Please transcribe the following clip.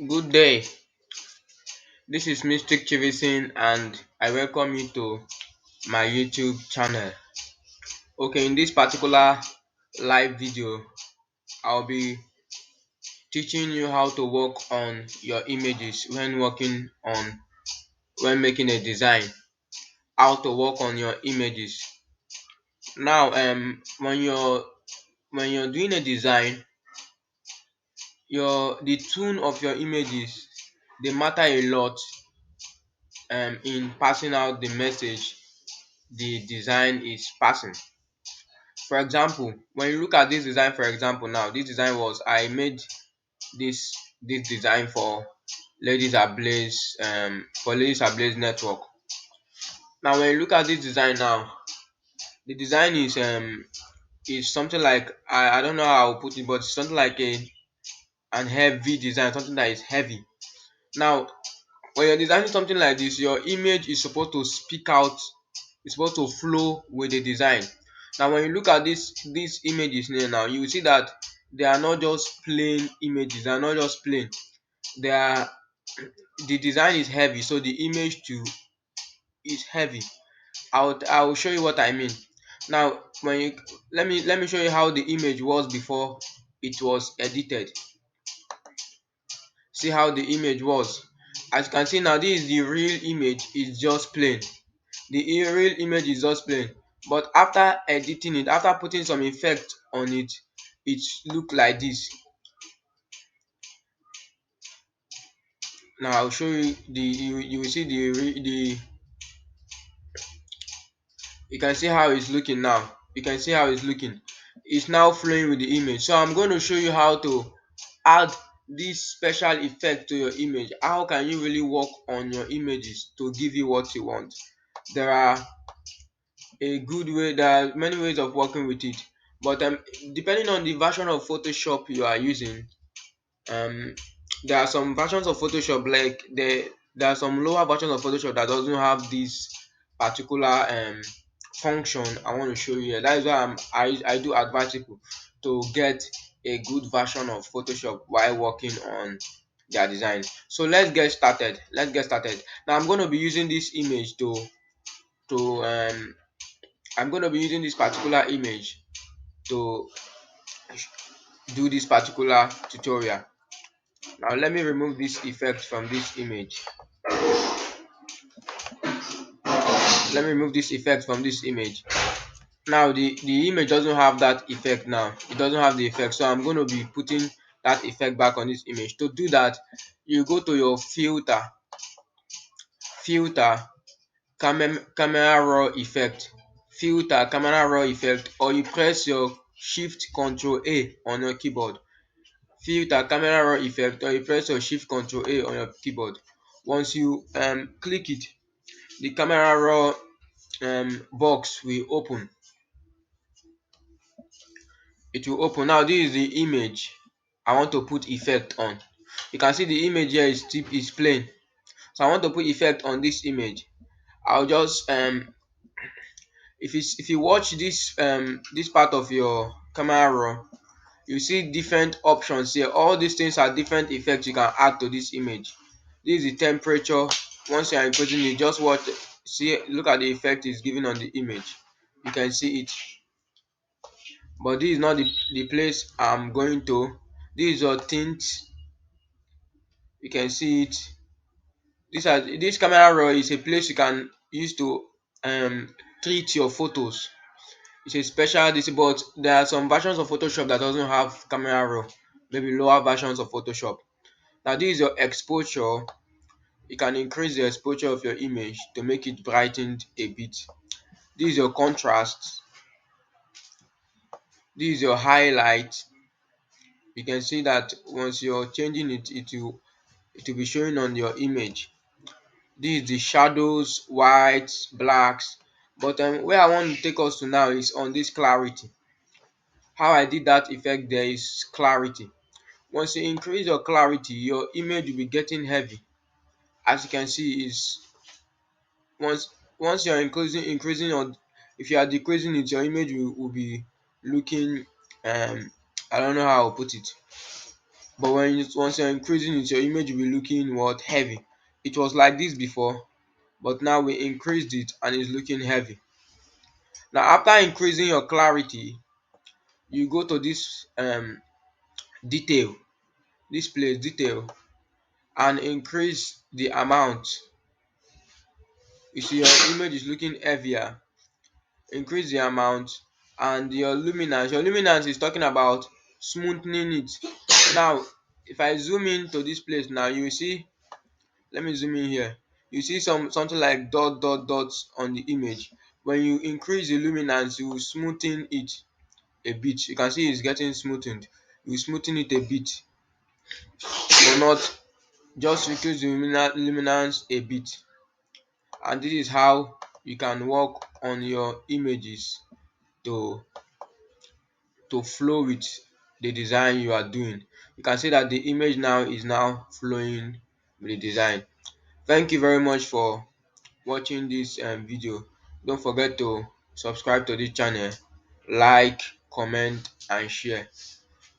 Good day. This is Mystic Chivisin and I welcome you to my YouTube channel. Okay, in this particular live video, I'll be teaching you how to work on your images when making a design. How to work on your images. Now, when you're doing a design, the tone of your images they matter a lot in passing out the message the design is passing. For example, when you look at this design, for example, now this design was I made this this design for Ladies Ablaze network. Now when you look at this design now, the design is something like I don't know how I'll put it, but it's something like an heavy design, something that is heavy. Now when you're designing something like this, your image is supposed to speak out, it's supposed to flow with the design. Now when you look at these images now, you will see that they are not just plain images, they are not just plain. They are the design is heavy, so the image too is heavy. I will show you what I mean. Now when you let me show you how the image was before it was edited. See how the image was. As you can see now, this is the real image, is just plain. The real image is just plain, but after editing it, after putting some effect on it, it look like this. Now I'll show you you will see the you can see how it's looking now. You can see how it's looking. It's now flowing with the image. So I'm going to show you how to add this special effect to your image. How can you really work on your images to give you what you want? There are there are many ways of working with it, but depending on the version of Photoshop you are using, um there are some versions of Photoshop, like there are some lower versions of Photoshop that doesn't have this particular function I want to show you here. That is why I do advise people to get a good version of Photoshop while working on their design. So let's get started. Now I'm going to be using this image to I'm going to be using this particular image to do this particular tutorial. Now let me remove this effect from this image. Let me remove this effect from this image. Now the image doesn't have that effect now. It doesn't have the effect. So I'm going to be putting that effect back on this image. To do that, you go to your filter, camera raw effect, filter, camera raw effect, or you press your shift control A on your keyboard. Filter, camera raw effect, or you press your shift control A on your keyboard. Once you click it, the camera raw box will open. It will open. Now this is the image I want to put effect on. You can see the image here is plain, so I want to put effect on this image. I'll just if you watch this part of your camera raw, you see different options here. All these things are different effects you can add to this image. This is the temperature. Once you are including it, just watch, see, look at the effect it's giving on the image. You can see it, but this is not the place I'm going to. This is your tint. You can see it. This camera raw is a place you can use to treat your photos. It's a special this, but there are some versions of Photoshop that doesn't have camera raw, maybe lower versions of Photoshop. Now this is your exposure. You can increase the exposure of your image to make it brightened a bit. This is your contrast. This is your highlight. You can see that once you're changing it, it will be showing on your image. This is the shadows, whites, blacks. But where I want to take us to now is on this clarity. How I did that effect there is clarity. Once you increase your clarity, your image will be getting heavy. As you can see, is once you're increasing, or if you are decreasing it, your image will be looking I don't know how I'll put it. but once you're increasing it, your image will be looking what heavy. It was like this before, but now we increased it and it's looking heavy. Now after increasing your clarity, you go to this detail, this place detail, and increase the amount. You see your image is looking heavier. Increase the amount, and your luminance is talking about smoothing it. Now if I zoom into this place now, you will see, let me zoom in here. You see something like dots on the image. When you increase the luminance, you will smoothen it a bit. You can see it's getting smoothened. You smoothen it a bit, but not just increase the luminance a bit. And this is how you can work on your images to flow with the design you are doing. You can see that the image now is now flowing with the design. Thank you very much for watching this video. Don't forget to subscribe to this channel, like, comment and share.